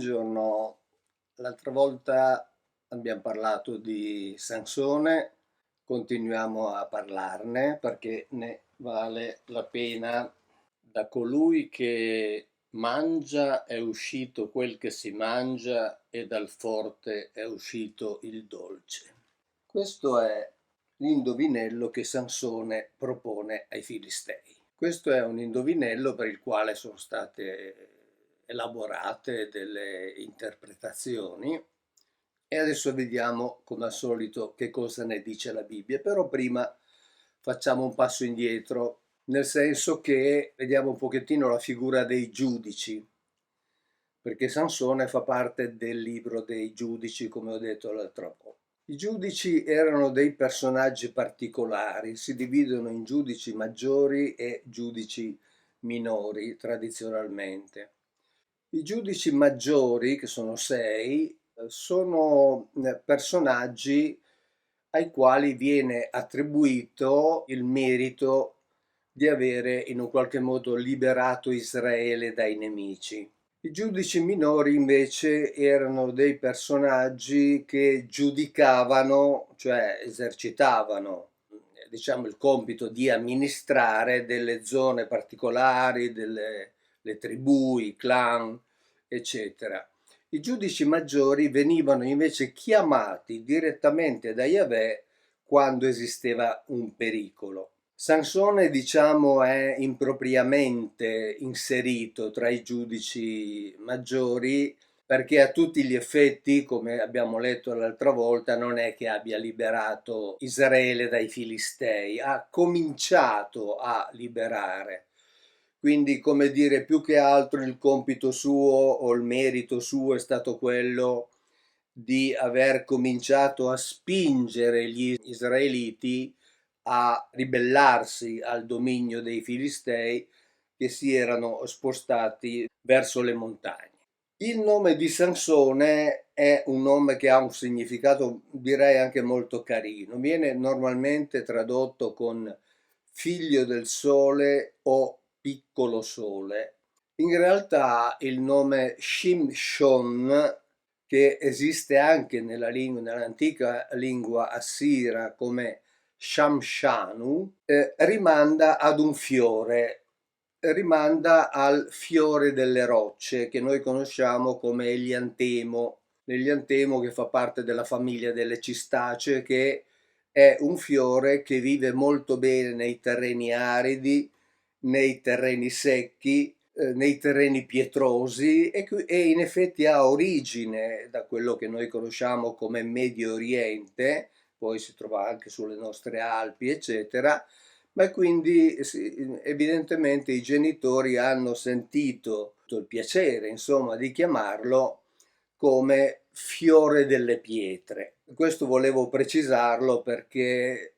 Buongiorno, l'altra volta abbiamo parlato di Sansone, continuiamo a parlarne perché ne vale la pena. Da colui che mangia è uscito quel che si mangia e dal forte è uscito il dolce. Questo è l'indovinello che Sansone propone ai Filistei. Questo è un indovinello per il quale sono state elaborate delle interpretazioni e adesso vediamo come al solito che cosa ne dice la Bibbia, però prima facciamo un passo indietro, nel senso che vediamo un pochettino la figura dei giudici, perché Sansone fa parte del libro dei giudici, come ho detto l'altra volta. I giudici erano dei personaggi particolari, si dividono in giudici maggiori e giudici minori tradizionalmente. I giudici maggiori, che sono 6, sono personaggi ai quali viene attribuito il merito di avere in un qualche modo liberato Israele dai nemici. I giudici minori invece erano dei personaggi che giudicavano, cioè esercitavano, diciamo, il compito di amministrare delle zone particolari, delle le tribù, i clan, eccetera. I giudici maggiori venivano invece chiamati direttamente da Yahweh quando esisteva un pericolo. Sansone, diciamo, è impropriamente inserito tra i giudici maggiori perché a tutti gli effetti, come abbiamo letto l'altra volta, non è che abbia liberato Israele dai Filistei, ha cominciato a liberare. Quindi, come dire, più che altro il compito suo o il merito suo è stato quello di aver cominciato a spingere gli israeliti a ribellarsi al dominio dei Filistei che si erano spostati verso le montagne. Il nome di Sansone è un nome che ha un significato, direi, anche molto carino. Viene normalmente tradotto con figlio del sole o piccolo sole. In realtà il nome Shimshon, che esiste anche nell'antica lingua assira come Shamshanu, rimanda ad un fiore, rimanda al fiore delle rocce che noi conosciamo come l'eliantemo che fa parte della famiglia delle cistacee, che è un fiore che vive molto bene nei terreni aridi, nei terreni secchi, nei terreni pietrosi e in effetti ha origine da quello che noi conosciamo come Medio Oriente, poi si trova anche sulle nostre Alpi, eccetera, ma quindi evidentemente i genitori hanno sentito il piacere, insomma, di chiamarlo come fiore delle pietre. Questo volevo precisarlo perché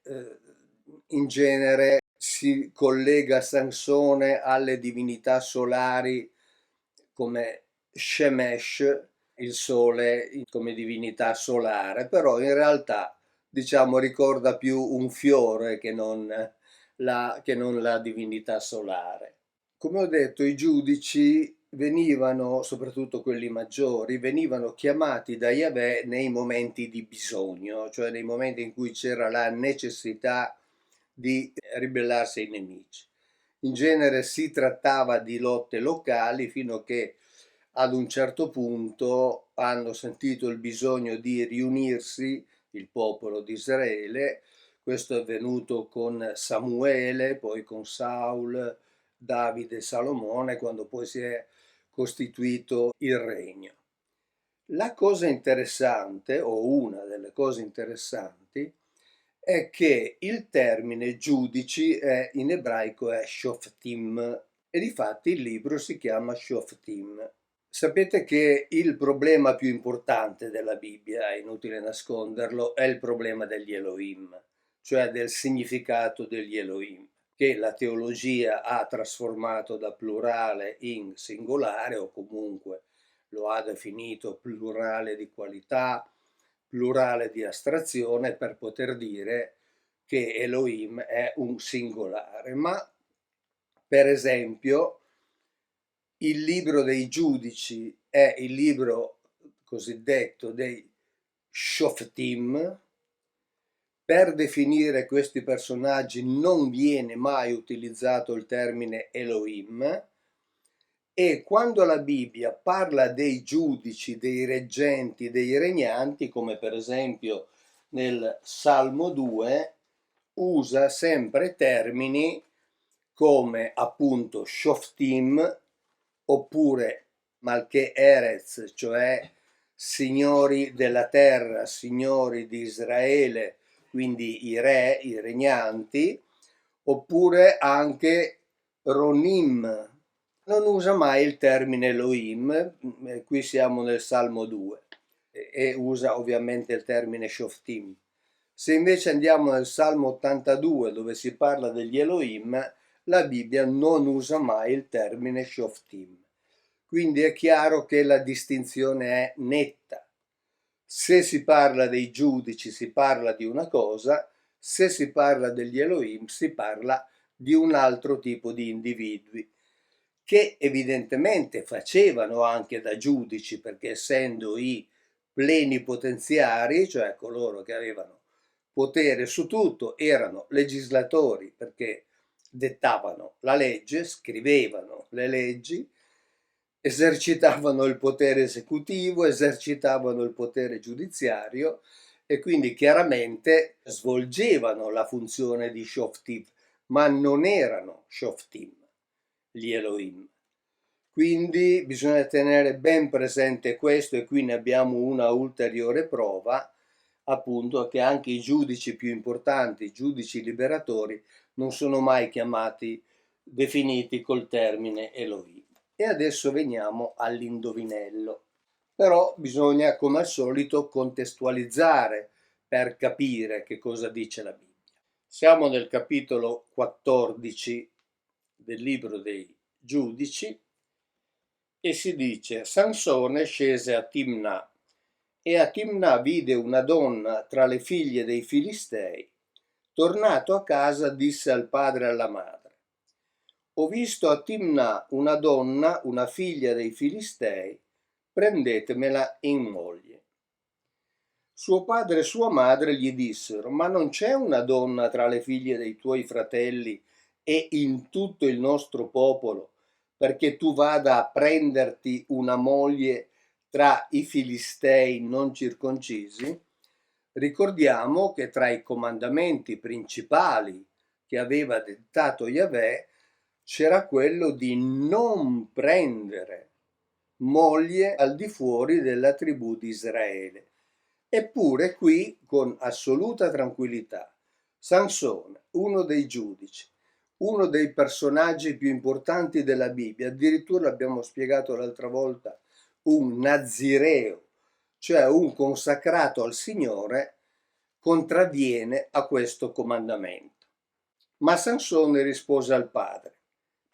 in genere si collega Sansone alle divinità solari come Shemesh, il sole come divinità solare, però in realtà diciamo ricorda più un fiore che non la divinità solare. Come ho detto, i giudici venivano, soprattutto quelli maggiori, venivano chiamati da Yahweh nei momenti di bisogno, cioè nei momenti in cui c'era la necessità di ribellarsi ai nemici. In genere si trattava di lotte locali fino a che ad un certo punto hanno sentito il bisogno di riunirsi, il popolo di Israele. Questo è avvenuto con Samuele, poi con Saul, Davide e Salomone, quando poi si è costituito il regno. La cosa interessante, o una delle cose interessanti, è che il termine giudici in ebraico è shoftim e difatti il libro si chiama Shoftim. Sapete che il problema più importante della Bibbia, è inutile nasconderlo, è il problema degli Elohim, cioè del significato degli Elohim, che la teologia ha trasformato da plurale in singolare o comunque lo ha definito plurale di qualità, plurale di astrazione per poter dire che Elohim è un singolare. Ma per esempio Il libro dei giudici è il libro cosiddetto dei Shoftim. Per definire questi personaggi non viene mai utilizzato il termine Elohim, e quando la Bibbia parla dei giudici, dei reggenti, dei regnanti, come per esempio nel Salmo 2, usa sempre termini come appunto Shoftim oppure Malché Erez, cioè signori della terra, signori di Israele, quindi i re, i regnanti, oppure anche Ronim. Non usa mai il termine Elohim, qui siamo nel Salmo 2, e usa ovviamente il termine Shoftim. Se invece andiamo nel Salmo 82, dove si parla degli Elohim, la Bibbia non usa mai il termine Shoftim. Quindi è chiaro che la distinzione è netta. Se si parla dei giudici si parla di una cosa, se si parla degli Elohim si parla di un altro tipo di individui, che evidentemente facevano anche da giudici, perché essendo i plenipotenziari, cioè coloro che avevano potere su tutto, erano legislatori perché dettavano la legge, scrivevano le leggi, esercitavano il potere esecutivo, esercitavano il potere giudiziario e quindi chiaramente svolgevano la funzione di Shoftim, ma non erano Shoftim, gli Elohim. Quindi bisogna tenere ben presente questo, e qui ne abbiamo una ulteriore prova, appunto, che anche i giudici più importanti, i giudici liberatori, non sono mai definiti col termine Elohim. E adesso veniamo all'indovinello. Però bisogna, come al solito, contestualizzare per capire che cosa dice la Bibbia. Siamo nel capitolo 14 del libro dei Giudici e si dice: Sansone scese a Timnà e a Timnà vide una donna tra le figlie dei Filistei. Tornato a casa disse al padre e alla madre: Ho visto a Timnà una donna, una figlia dei Filistei, prendetemela in moglie. Suo padre e sua madre gli dissero: Ma non c'è una donna tra le figlie dei tuoi fratelli e in tutto il nostro popolo, perché tu vada a prenderti una moglie tra i Filistei non circoncisi? Ricordiamo che tra i comandamenti principali che aveva dettato Yahweh c'era quello di non prendere moglie al di fuori della tribù di Israele. Eppure qui, con assoluta tranquillità, Sansone, uno dei giudici, uno dei personaggi più importanti della Bibbia, addirittura l'abbiamo spiegato l'altra volta, un nazireo, cioè un consacrato al Signore, contravviene a questo comandamento. Ma Sansone rispose al padre: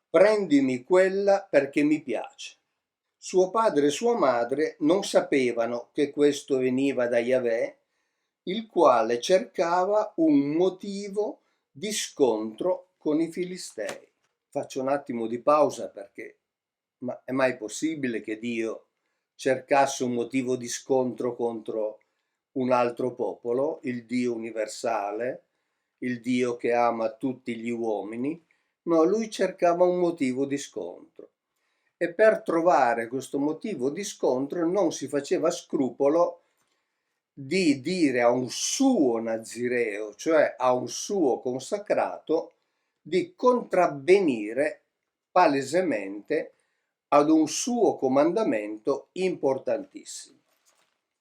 Prendimi quella perché mi piace. Suo padre e sua madre non sapevano che questo veniva da Yahweh, il quale cercava un motivo di scontro con i Filistei. Faccio un attimo di pausa perché, ma è mai possibile che Dio cercasse un motivo di scontro contro un altro popolo, il Dio universale, il Dio che ama tutti gli uomini? No, lui cercava un motivo di scontro. E per trovare questo motivo di scontro non si faceva scrupolo di dire a un suo nazireo, cioè a un suo consacrato, di contravvenire palesemente ad un suo comandamento importantissimo.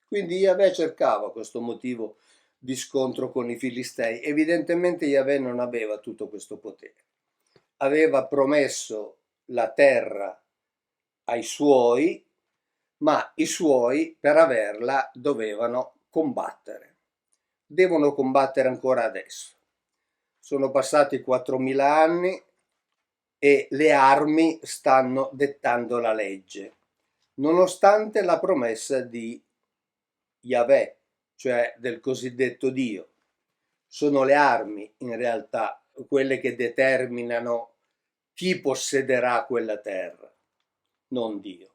Quindi Yahweh cercava questo motivo di scontro con i Filistei. Evidentemente Yahweh non aveva tutto questo potere. Aveva promesso la terra ai suoi, ma i suoi per averla dovevano combattere. Devono combattere ancora adesso. Sono passati 4000 anni e le armi stanno dettando la legge, nonostante la promessa di Yahweh, cioè del cosiddetto Dio. Sono le armi in realtà quelle che determinano chi possederà quella terra. non Dio.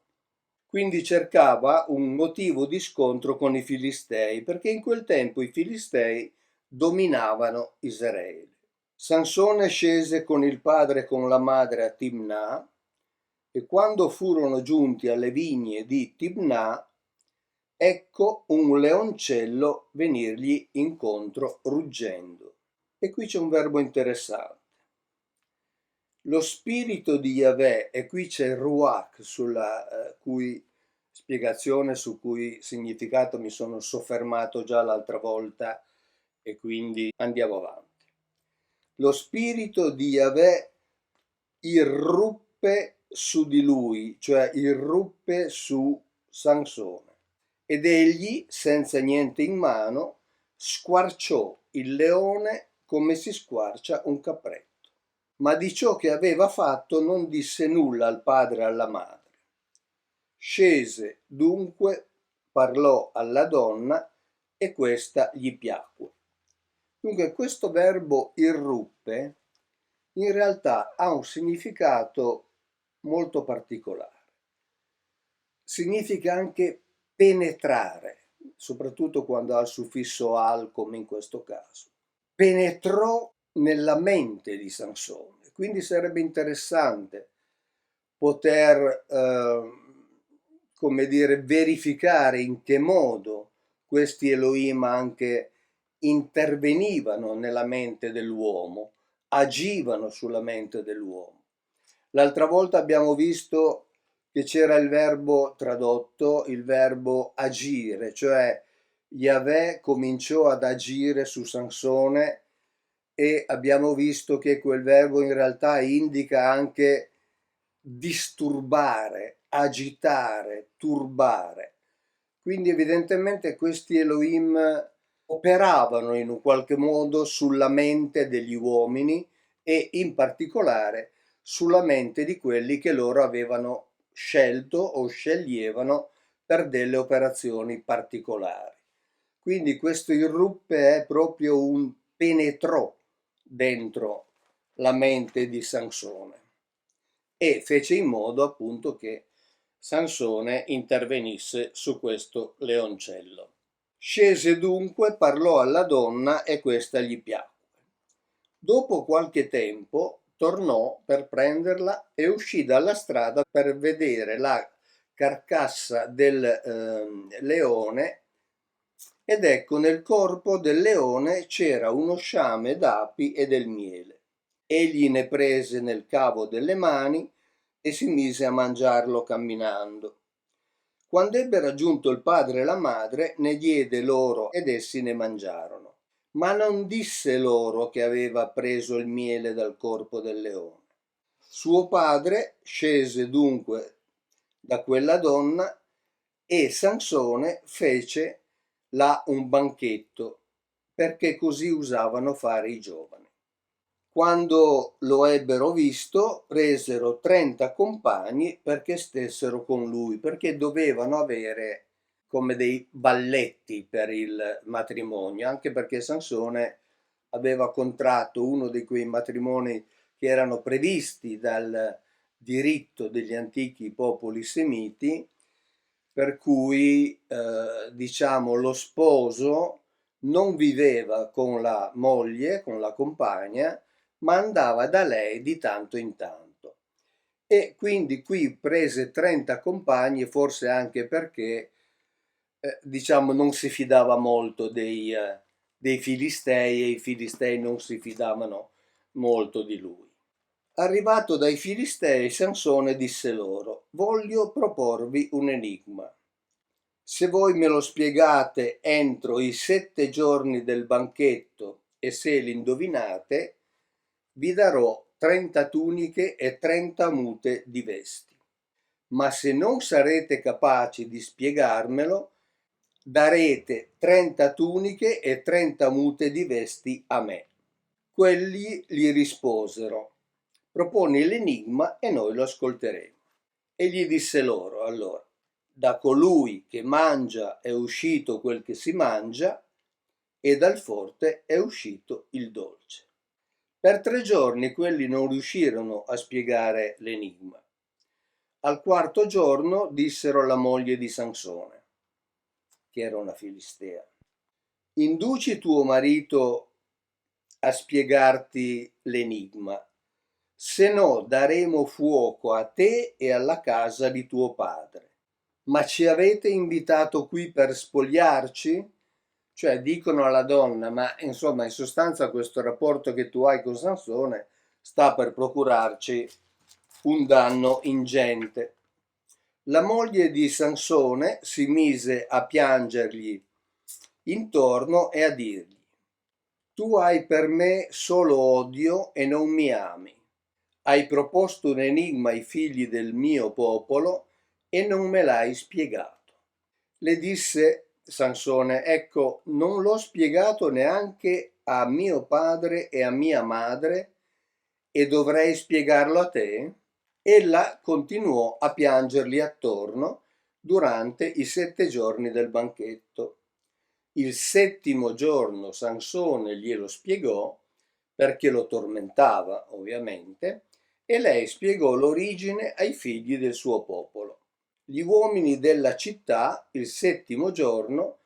Quindi cercava un motivo di scontro con i Filistei, perché in quel tempo i Filistei dominavano Israele. Sansone scese con il padre e con la madre a Timnà, e quando furono giunti alle vigne di Timnà, ecco un leoncello venirgli incontro ruggendo. E qui c'è un verbo interessante. Lo spirito di Yahweh, e qui c'è il Ruach, sulla cui spiegazione, su cui significato mi sono soffermato già l'altra volta, e quindi andiamo avanti. Lo spirito di Yahweh irruppe su di lui, cioè irruppe su Sansone, ed egli, senza niente in mano, squarciò il leone come si squarcia un capretto. Ma di ciò che aveva fatto non disse nulla al padre e alla madre. Scese dunque, parlò alla donna, e questa gli piacque. Dunque questo verbo irruppe in realtà ha un significato molto particolare. Significa anche penetrare, soprattutto quando ha il suffisso al, come in questo caso. Penetrò nella mente di Sansone, quindi sarebbe interessante poter, come dire, verificare in che modo questi Elohim anche intervenivano nella mente dell'uomo, agivano sulla mente dell'uomo. L'altra volta abbiamo visto che c'era il verbo tradotto, il verbo agire, cioè Yahweh cominciò ad agire su Sansone, e abbiamo visto che quel verbo in realtà indica anche disturbare, agitare, turbare. Quindi evidentemente questi Elohim operavano in un qualche modo sulla mente degli uomini, e in particolare sulla mente di quelli che loro avevano scelto o sceglievano per delle operazioni particolari. Quindi questo irruppe è proprio un penetrò dentro la mente di Sansone e fece in modo appunto che Sansone intervenisse su questo leoncello. Scese dunque, parlò alla donna, e questa gli piacque. Dopo qualche tempo tornò per prenderla e uscì dalla strada per vedere la carcassa del leone, ed ecco nel corpo del leone c'era uno sciame d'api e del miele. Egli ne prese nel cavo delle mani e si mise a mangiarlo camminando. Quando ebbe raggiunto il padre e la madre, ne diede loro ed essi ne mangiarono. Ma non disse loro che aveva preso il miele dal corpo del leone. Suo padre scese dunque da quella donna, e Sansone fece là un banchetto, perché così usavano fare i giovani. Quando lo ebbero visto, presero 30 compagni perché stessero con lui, perché dovevano avere come dei balletti per il matrimonio, anche perché Sansone aveva contratto uno di quei matrimoni che erano previsti dal diritto degli antichi popoli semiti, per cui diciamo lo sposo non viveva con la moglie, con la compagna, ma andava da lei di tanto in tanto. E quindi qui prese 30 compagni, forse anche perché diciamo non si fidava molto dei Filistei, e i Filistei non si fidavano molto di lui. Arrivato dai Filistei, Sansone disse loro: voglio proporvi un enigma. Se voi me lo spiegate entro i 7 giorni del banchetto, e se l'indovinate, vi darò 30 tuniche e 30 mute di vesti. Ma se non sarete capaci di spiegarmelo, darete 30 tuniche e 30 mute di vesti a me. Quelli gli risposero: proponi l'enigma e noi lo ascolteremo. E gli disse loro allora: da colui che mangia è uscito quel che si mangia, e dal forte è uscito il dolce. Per 3 giorni quelli non riuscirono a spiegare l'enigma. Al quarto giorno dissero alla moglie di Sansone, che era una filistea: induci tuo marito a spiegarti l'enigma, se no daremo fuoco a te e alla casa di tuo padre. Ma ci avete invitato qui per spogliarci? Cioè dicono alla donna, ma insomma in sostanza questo rapporto che tu hai con Sansone sta per procurarci un danno ingente. La moglie di Sansone si mise a piangergli intorno e a dirgli: tu hai per me solo odio e non mi ami. Hai proposto un enigma ai figli del mio popolo e non me l'hai spiegato. Le disse Sansone: ecco, non l'ho spiegato neanche a mio padre e a mia madre, e dovrei spiegarlo a te? Ella continuò a piangergli attorno durante i 7 giorni del banchetto. Il settimo giorno Sansone glielo spiegò, perché lo tormentava, ovviamente, e lei spiegò l'origine ai figli del suo popolo. Gli uomini della città, il settimo giorno,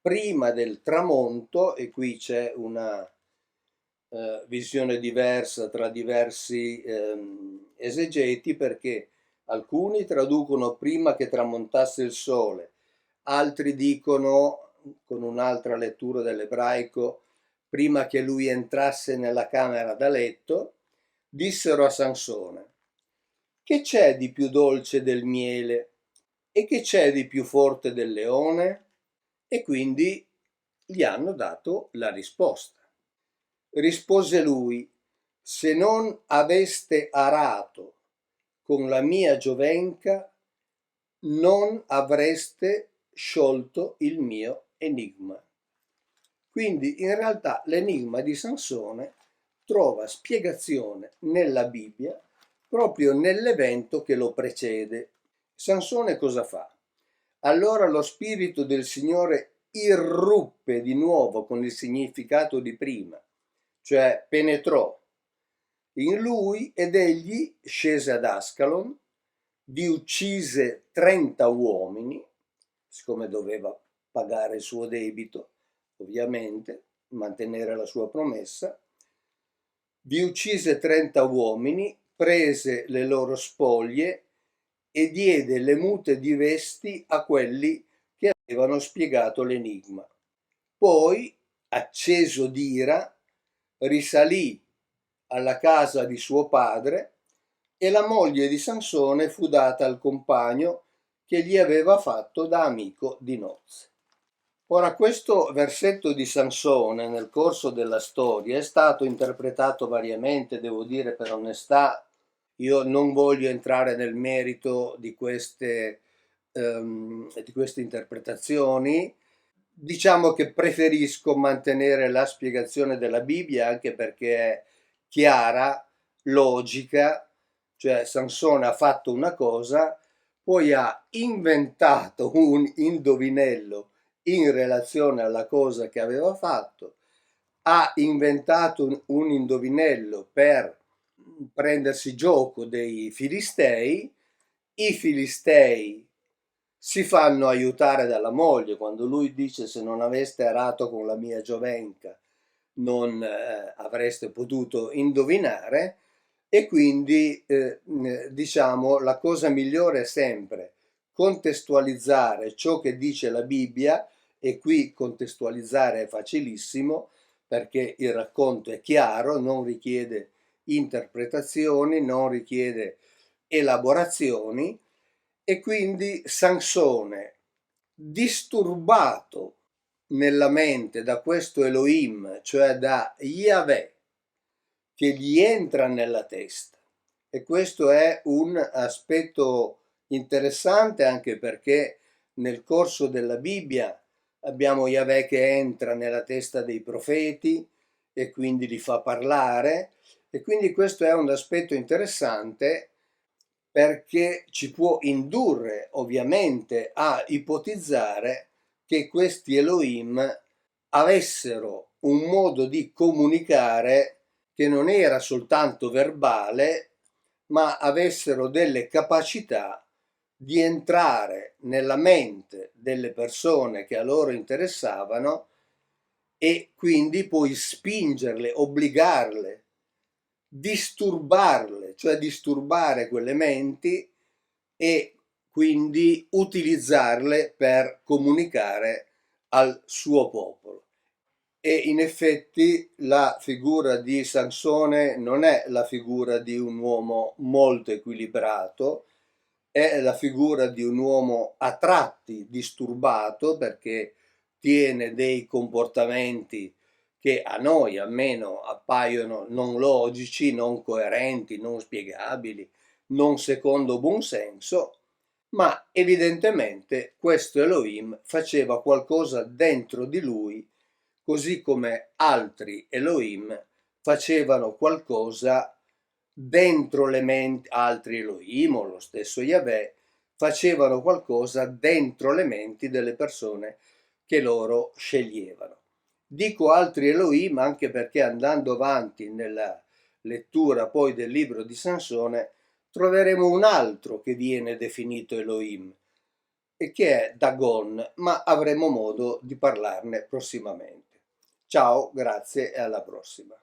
prima del tramonto, e qui c'è una visione diversa tra diversi esegeti, perché alcuni traducono prima che tramontasse il sole, altri dicono, con un'altra lettura dell'ebraico, prima che lui entrasse nella camera da letto, dissero a Sansone: che c'è di più dolce del miele e che c'è di più forte del leone? E quindi gli hanno dato la risposta. Rispose lui: se non aveste arato con la mia giovenca, non avreste sciolto il mio enigma. Quindi in realtà l'enigma di Sansone trova spiegazione nella Bibbia proprio nell'evento che lo precede. Sansone cosa fa? Allora lo spirito del Signore irruppe di nuovo con il significato di prima, cioè penetrò in lui, ed egli scese ad Ascalon, vi uccise 30 uomini, siccome doveva pagare il suo debito, ovviamente, mantenere la sua promessa, vi uccise 30 uomini, prese le loro spoglie e diede le mute di vesti a quelli che avevano spiegato l'enigma. Poi, acceso d'ira, risalì alla casa di suo padre, e la moglie di Sansone fu data al compagno che gli aveva fatto da amico di nozze. Ora, questo versetto di Sansone nel corso della storia è stato interpretato variamente, devo dire per onestà. Io non voglio entrare nel merito di queste interpretazioni. Diciamo che preferisco mantenere la spiegazione della Bibbia, anche perché è chiara, logica, cioè Sansone ha fatto una cosa, poi ha inventato un indovinello in relazione alla cosa che aveva fatto, ha inventato un indovinello per prendersi gioco dei Filistei, i Filistei si fanno aiutare dalla moglie quando lui dice: se non aveste arato con la mia giovenca non avreste potuto indovinare, e quindi diciamo la cosa migliore è sempre contestualizzare ciò che dice la Bibbia, e qui contestualizzare è facilissimo perché il racconto è chiaro, non richiede interpretazioni, non richiede elaborazioni. E quindi Sansone, disturbato nella mente da questo Elohim, cioè da Yahweh, che gli entra nella testa, e questo è un aspetto interessante, anche perché nel corso della Bibbia abbiamo Yahweh che entra nella testa dei profeti e quindi li fa parlare, e quindi questo è un aspetto interessante, perché ci può indurre ovviamente a ipotizzare che questi Elohim avessero un modo di comunicare che non era soltanto verbale, ma avessero delle capacità di entrare nella mente delle persone che a loro interessavano e quindi poi spingerle, obbligarle, disturbarle, cioè disturbare quelle menti e quindi utilizzarle per comunicare al suo popolo. E in effetti la figura di Sansone non è la figura di un uomo molto equilibrato, è la figura di un uomo a tratti disturbato perché tiene dei comportamenti che a noi almeno appaiono non logici, non coerenti, non spiegabili, non secondo buon senso, ma evidentemente questo Elohim faceva qualcosa dentro di lui, così come altri Elohim facevano qualcosa dentro le menti, altri Elohim o lo stesso Yahweh facevano qualcosa dentro le menti delle persone che loro sceglievano. Dico altri Elohim anche perché andando avanti nella lettura poi del libro di Sansone troveremo un altro che viene definito Elohim e che è Dagon, ma avremo modo di parlarne prossimamente. Ciao, grazie e alla prossima.